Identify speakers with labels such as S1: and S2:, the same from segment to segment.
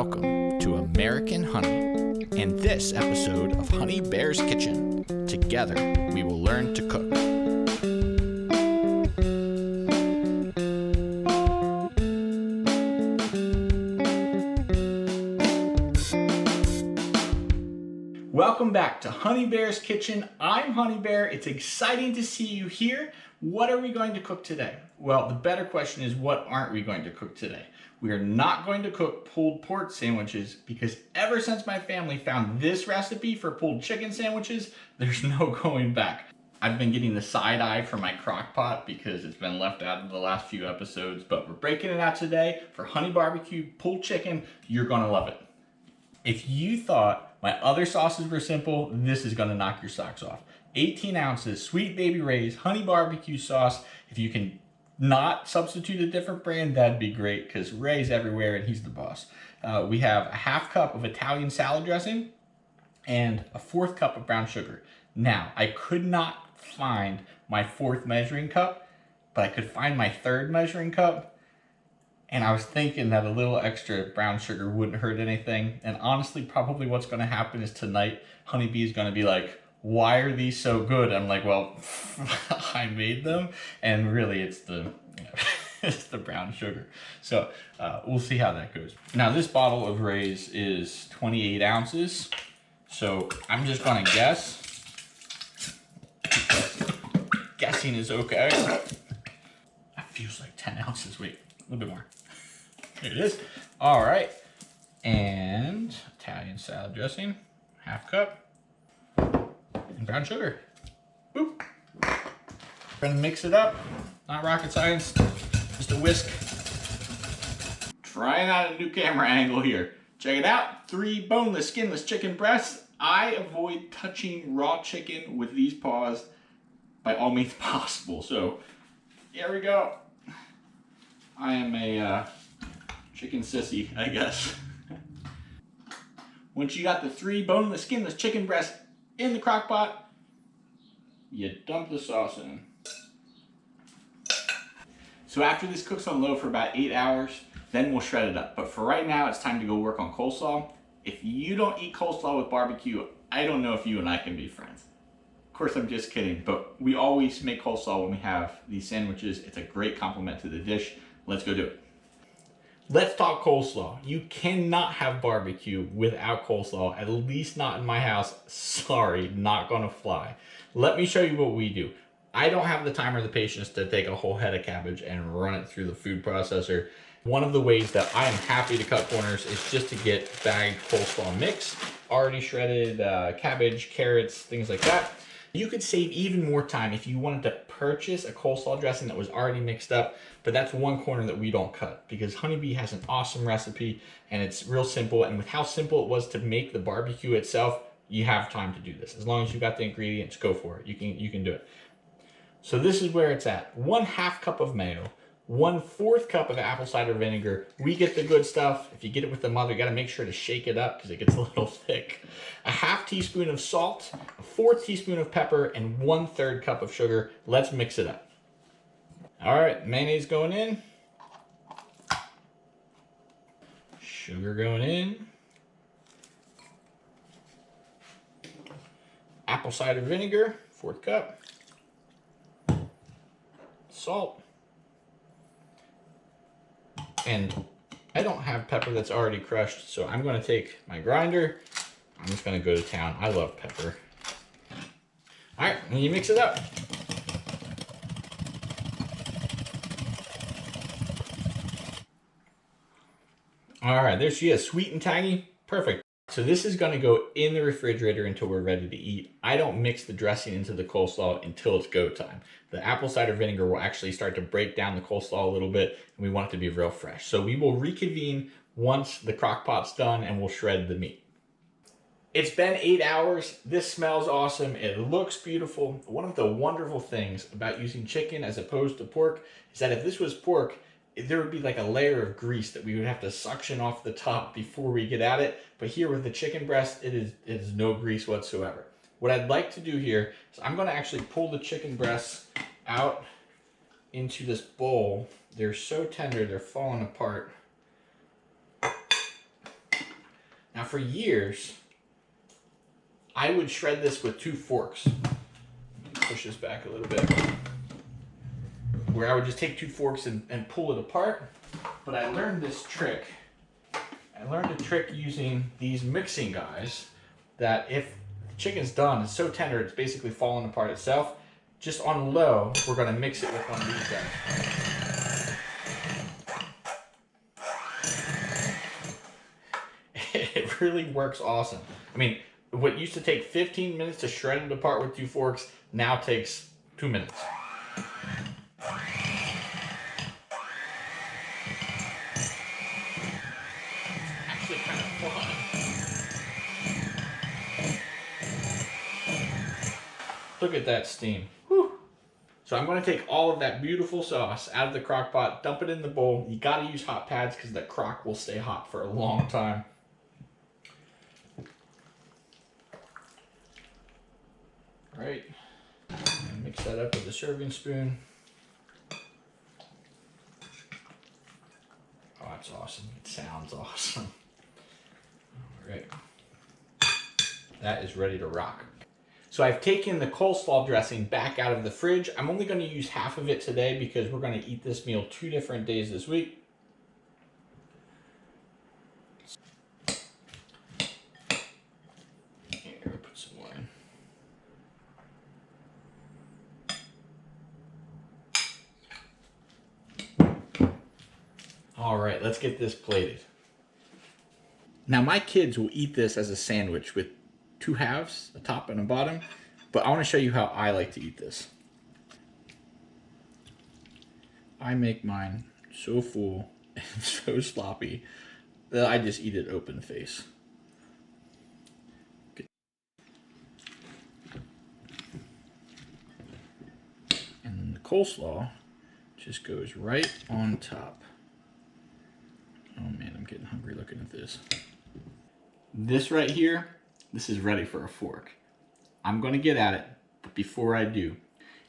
S1: Welcome to American Honey and this episode of Honey Bear's Kitchen. Together, we will learn to cook. Welcome back to Honey Bear's Kitchen. I'm Honey Bear. It's exciting to see you here. What are we going to cook today? Well, the better question is, what aren't we going to cook today? We are not going to cook pulled pork sandwiches because ever since my family found this recipe for pulled chicken sandwiches, there's no going back. I've been getting the side eye from my crock pot because it's been left out of the last few episodes, but we're breaking it out today for Honey Barbeque Pulled Chicken. You're gonna love it. If you thought my other sauces were simple, this is gonna knock your socks off. 18 ounces, Sweet Baby Ray's honey barbecue sauce. If you can not substitute a different brand, that'd be great because Ray's everywhere and he's the boss. We have a half cup of Italian salad dressing and a fourth cup of brown sugar. Now, I could not find my fourth measuring cup, but I could find my third measuring cup. And I was thinking that a little extra brown sugar wouldn't hurt anything. And honestly, probably what's gonna happen is tonight, Honeybee is gonna be like, why are these so good? I'm like, well, I made them, and really it's the it's the brown sugar. So we'll see how that goes. Now this bottle of Ray's is 28 ounces, so I'm just gonna guess. Guessing is okay. That feels like 10 ounces. Wait, a little bit more. Here it is. All right, and Italian salad dressing, half cup. And brown sugar. Boop. We're gonna mix it up. Not rocket science, just a whisk. Trying out a new camera angle here. Check it out. 3 boneless, skinless chicken breasts. I avoid touching raw chicken with these paws by all means possible. So here we go. I am a chicken sissy, I guess. Once you got the 3 boneless, skinless chicken breasts in the crock pot, you dump the sauce in. So after this cooks on low for about 8 hours, then we'll shred it up. But for right now, it's time to go work on coleslaw. If you don't eat coleslaw with barbecue, I don't know if you and I can be friends. Of course, I'm just kidding, but we always make coleslaw when we have these sandwiches. It's a great complement to the dish. Let's go do it. Let's talk coleslaw. You cannot have barbecue without coleslaw, at least not in my house. Sorry, not gonna fly. Let me show you what we do. I don't have the time or the patience to take a whole head of cabbage and run it through the food processor. One of the ways that I am happy to cut corners is just to get bagged coleslaw mix, already shredded cabbage, carrots, things like that. You could save even more time if you wanted to purchase a coleslaw dressing that was already mixed up, but that's one corner that we don't cut because Honeybee has an awesome recipe and it's real simple. And with how simple it was to make the barbecue itself, you have time to do this. As long as you got the ingredients, go for it. You can do it. So this is where it's at. 1/2 cup of mayo, 1/4 cup of apple cider vinegar. We get the good stuff. If you get it with the mother, you gotta make sure to shake it up because it gets a little thick. A 1/2 teaspoon of salt, a 1/4 teaspoon of pepper, and 1/3 cup of sugar. Let's mix it up. All right, mayonnaise going in. Sugar going in. Apple cider vinegar, 1/4 cup. Salt. And I don't have pepper that's already crushed, so I'm going to take my grinder. I'm just going to go to town. I love pepper. All right, and you mix it up. All right, there she is, sweet and tangy. Perfect. So this is going to go in the refrigerator until we're ready to eat. I don't mix the dressing into the coleslaw until it's go time. The apple cider vinegar will actually start to break down the coleslaw a little bit, and we want it to be real fresh. So we will reconvene once the crock pot's done and we'll shred the meat. It's been 8 hours. This smells awesome. It looks beautiful. One of the wonderful things about using chicken as opposed to pork is that if this was pork, there would be like a layer of grease that we would have to suction off the top before we get at it. But here with the chicken breast, it is no grease whatsoever. What I'd like to do here is I'm going to actually pull the chicken breasts out into this bowl. They're so tender, they're falling apart. Now for years, I would shred this with 2 forks. Push this back a little bit. Where I would just take 2 forks and pull it apart. But I learned this trick. I learned a trick using these mixing guys that if the chicken's done, it's so tender, it's basically falling apart itself. Just on low, we're gonna mix it with one of these guys. It really works awesome. I mean, what used to take 15 minutes to shred it apart with 2 forks now takes 2 minutes. Actually kind of fun. Look at that steam. Whew. So I'm going to take all of that beautiful sauce out of the crock pot, dump it in the bowl. You got to use hot pads because the crock will stay hot for a long time. All right, mix that up with a serving spoon. Oh, that's awesome. It sounds awesome. All right, that is ready to rock. So I've taken the coleslaw dressing back out of the fridge. I'm only going to use half of it today because we're going to eat this meal 2 different days this week. Here, put some more in. All right, let's get this plated. Now my kids will eat this as a sandwich with 2 halves, a top and a bottom, but I want to show you how I like to eat this. I make mine so full and so sloppy that I just eat it open face. And then the coleslaw just goes right on top. Oh man, I'm getting hungry looking at this. This right here, this is ready for a fork. I'm going to get at it, but before I do,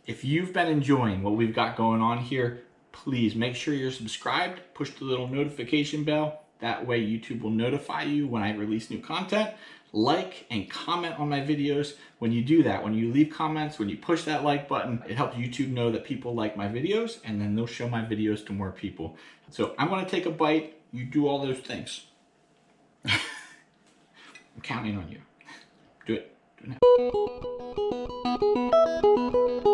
S1: if you've been enjoying what we've got going on here, please make sure you're subscribed, push the little notification bell. That way YouTube will notify you when I release new content. Like and comment on my videos. When you do that, when you leave comments, when you push that like button, it helps YouTube know that people like my videos, and then they'll show my videos to more people. So I'm going to take a bite. You do all those things. I'm counting on you. Do it. Do it now.